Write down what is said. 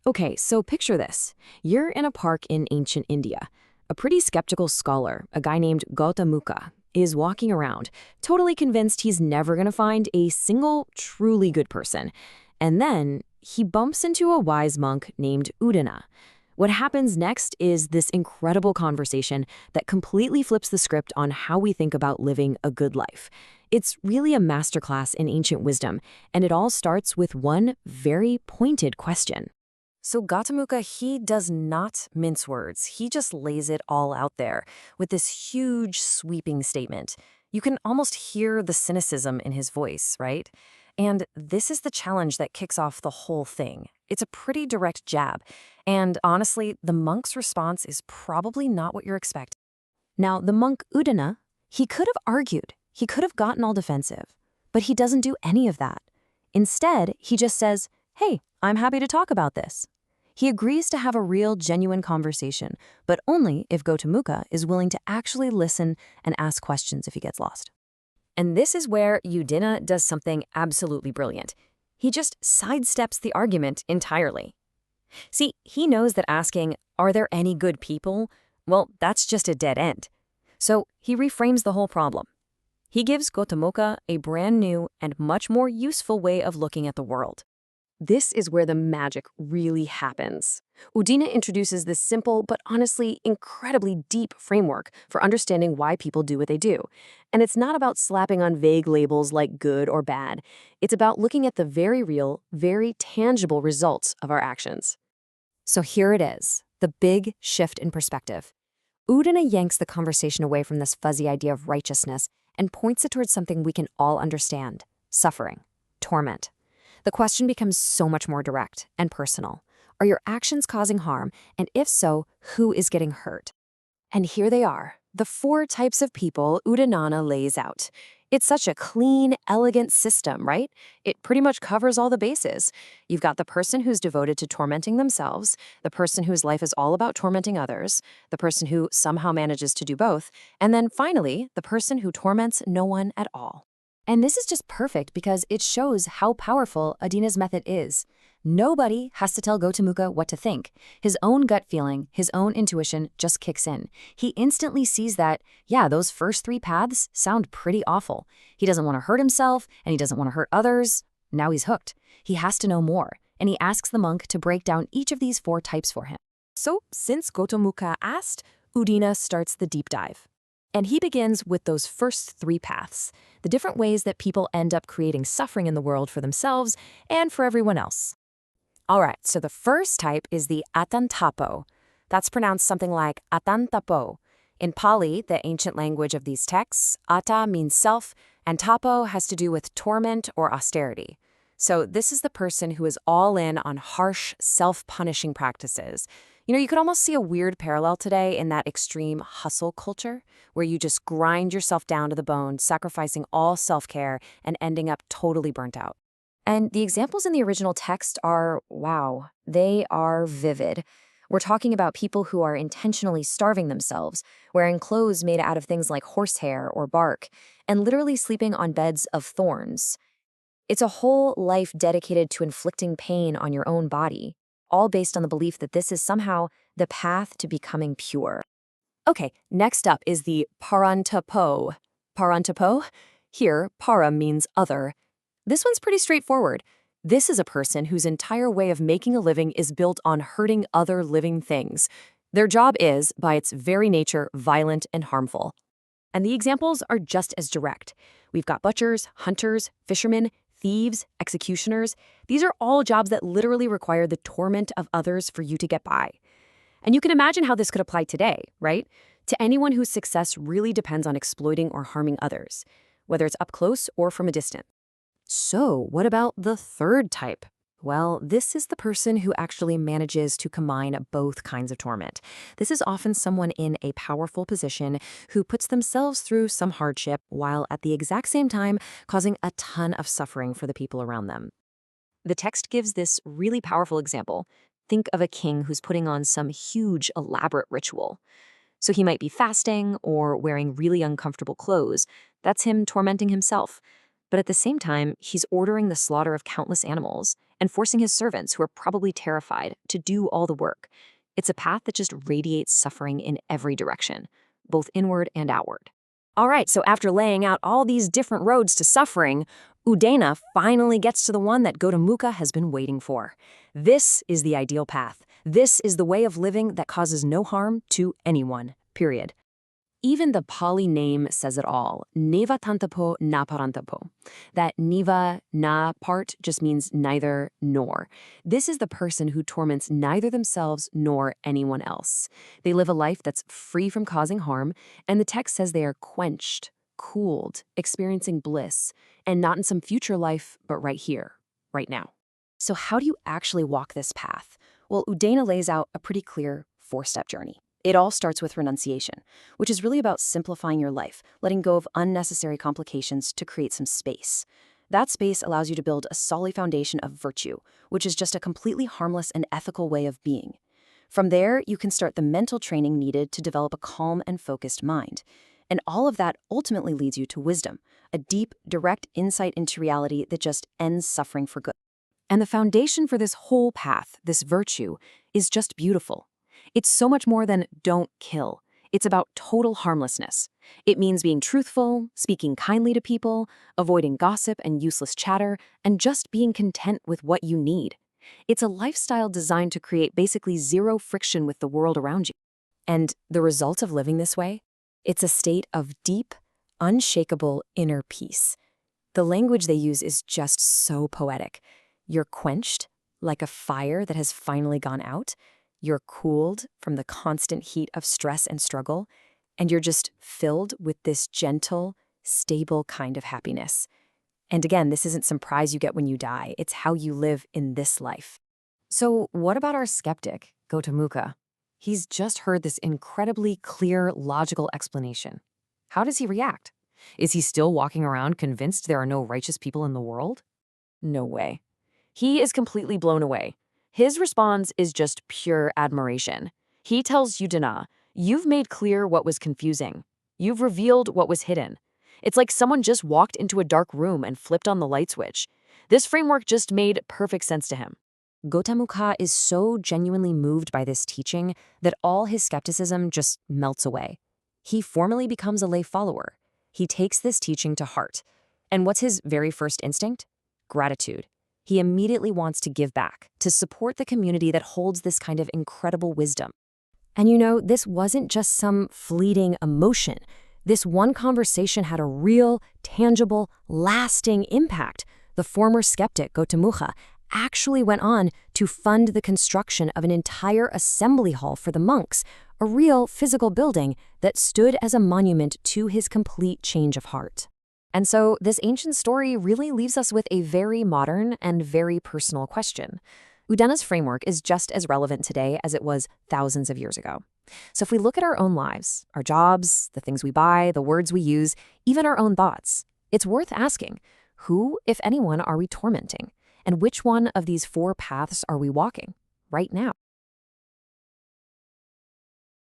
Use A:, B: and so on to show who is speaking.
A: Okay, so picture this. You're in a park in ancient India. A pretty skeptical scholar, a guy named Ghoṭamukha, is walking around, totally convinced he's never going to find a single truly good person. And then he bumps into a wise monk named Udāyī. What happens next is this incredible conversation that completely flips the script on how we think about living a good life. It's really a masterclass in ancient wisdom, and it all starts with one very pointed question. So Ghoṭamukha, he does not mince words. He just lays it all out there with this huge, sweeping statement. You can almost hear the cynicism in his voice, right? And this is the challenge that kicks off the whole thing. It's a pretty direct jab. And honestly, the monk's response is probably not what you're expecting. Now, the monk Udāyī, he could have argued. He could have gotten all defensive. But he doesn't do any of that. Instead, he just says, "Hey, I'm happy to talk about this." He agrees to have a real, genuine conversation, but only if Ghoṭamukha is willing to actually listen and ask questions if he gets lost. And this is where Udāyī does something absolutely brilliant. He just sidesteps the argument entirely. See, he knows that asking, "Are there any good people?" well, that's just a dead end. So he reframes the whole problem. He gives Ghoṭamukha a brand new and much more useful way of looking at the world. This is where the magic really happens. Udāyī introduces this simple but honestly incredibly deep framework for understanding why people do what they do. And it's not about slapping on vague labels like good or bad. It's about looking at the very real, very tangible results of our actions. So here it is, the big shift in perspective. Udāyī yanks the conversation away from this fuzzy idea of righteousness and points it towards something we can all understand: suffering, torment. The question becomes so much more direct and personal. Are your actions causing harm? And if so, who is getting hurt? And here they are, the 4 types of people Udāyī lays out. It's such a clean, elegant system, right? It pretty much covers all the bases. You've got the person who's devoted to tormenting themselves, the person whose life is all about tormenting others, the person who somehow manages to do both, and then finally, the person who torments no one at all. And this is just perfect because it shows how powerful Udāyī's method is. Nobody has to tell Ghoṭamukha what to think. His own gut feeling, his own intuition just kicks in. He instantly sees that, yeah, those first 3 paths sound pretty awful. He doesn't want to hurt himself, and he doesn't want to hurt others. Now he's hooked. He has to know more, and he asks the monk to break down each of these 4 types for him. So, since Ghoṭamukha asked, Udāyī starts the deep dive. And he begins with those first 3 paths, the different ways that people end up creating suffering in the world for themselves and for everyone else. All right, so the first type is the atantapo. That's pronounced something like atantapo. In Pali, the ancient language of these texts, ata means self, and tapo has to do with torment or austerity. So this is the person who is all in on harsh, self-punishing practices. You know, you could almost see a weird parallel today in that extreme hustle culture, where you just grind yourself down to the bone, sacrificing all self-care and ending up totally burnt out. And the examples in the original text are, wow, they are vivid. We're talking about people who are intentionally starving themselves, wearing clothes made out of things like horsehair or bark, and literally sleeping on beds of thorns. It's a whole life dedicated to inflicting pain on your own body, all based on the belief that this is somehow the path to becoming pure. Okay, next up is the parantapo. Parantapo? Here, para means other. This one's pretty straightforward. This is a person whose entire way of making a living is built on hurting other living things. Their job is, by its very nature, violent and harmful. And the examples are just as direct. We've got butchers, hunters, fishermen, thieves, executioners. These are all jobs that literally require the torment of others for you to get by. And you can imagine how this could apply today, right? To anyone whose success really depends on exploiting or harming others, whether it's up close or from a distance. So what about the third type? Well, this is the person who actually manages to combine both kinds of torment. This is often someone in a powerful position who puts themselves through some hardship while at the exact same time causing a ton of suffering for the people around them. The text gives this really powerful example. Think of a king who's putting on some huge, elaborate ritual. So he might be fasting or wearing really uncomfortable clothes. That's him tormenting himself. But at the same time, he's ordering the slaughter of countless animals and forcing his servants, who are probably terrified, to do all the work. It's a path that just radiates suffering in every direction, both inward and outward. All right, so after laying out all these different roads to suffering, Udāyī finally gets to the one that Ghoṭamukha has been waiting for. This is the ideal path. This is the way of living that causes no harm to anyone, period. Even the Pali name says it all, Nevatantapo Naparantapo. That Neva, na part just means neither nor. This is the person who torments neither themselves nor anyone else. They live a life that's free from causing harm, and the text says they are quenched, cooled, experiencing bliss, and not in some future life, but right here, right now. So how do you actually walk this path? Well, Udāyī lays out a pretty clear 4-step journey. It all starts with renunciation, which is really about simplifying your life, letting go of unnecessary complications to create some space. That space allows you to build a solid foundation of virtue, which is just a completely harmless and ethical way of being. From there, you can start the mental training needed to develop a calm and focused mind. And all of that ultimately leads you to wisdom, a deep, direct insight into reality that just ends suffering for good. And the foundation for this whole path, this virtue, is just beautiful. It's so much more than don't kill. It's about total harmlessness. It means being truthful, speaking kindly to people, avoiding gossip and useless chatter, and just being content with what you need. It's a lifestyle designed to create basically zero friction with the world around you. And the result of living this way? It's a state of deep, unshakable inner peace. The language they use is just so poetic. You're quenched, like a fire that has finally gone out. You're cooled from the constant heat of stress and struggle, and you're just filled with this gentle, stable kind of happiness. And again, this isn't some prize you get when you die. It's how you live in this life. So what about our skeptic, Ghoṭamukha? He's just heard this incredibly clear, logical explanation. How does he react? Is he still walking around convinced there are no righteous people in the world? No way. He is completely blown away. His response is just pure admiration. He tells Udāyī, "You've made clear what was confusing. You've revealed what was hidden." It's like someone just walked into a dark room and flipped on the light switch. This framework just made perfect sense to him. Ghoṭamukha is so genuinely moved by this teaching that all his skepticism just melts away. He formally becomes a lay follower. He takes this teaching to heart. And what's his very first instinct? Gratitude. He immediately wants to give back, to support the community that holds this kind of incredible wisdom. And you know, this wasn't just some fleeting emotion. This one conversation had a real, tangible, lasting impact. The former skeptic, Ghoṭamukha, actually went on to fund the construction of an entire assembly hall for the monks, a real physical building that stood as a monument to his complete change of heart. And so this ancient story really leaves us with a very modern and very personal question. Udāyī's framework is just as relevant today as it was thousands of years ago. So if we look at our own lives, our jobs, the things we buy, the words we use, even our own thoughts, it's worth asking, who, if anyone, are we tormenting? And which one of these 4 paths are we walking right now?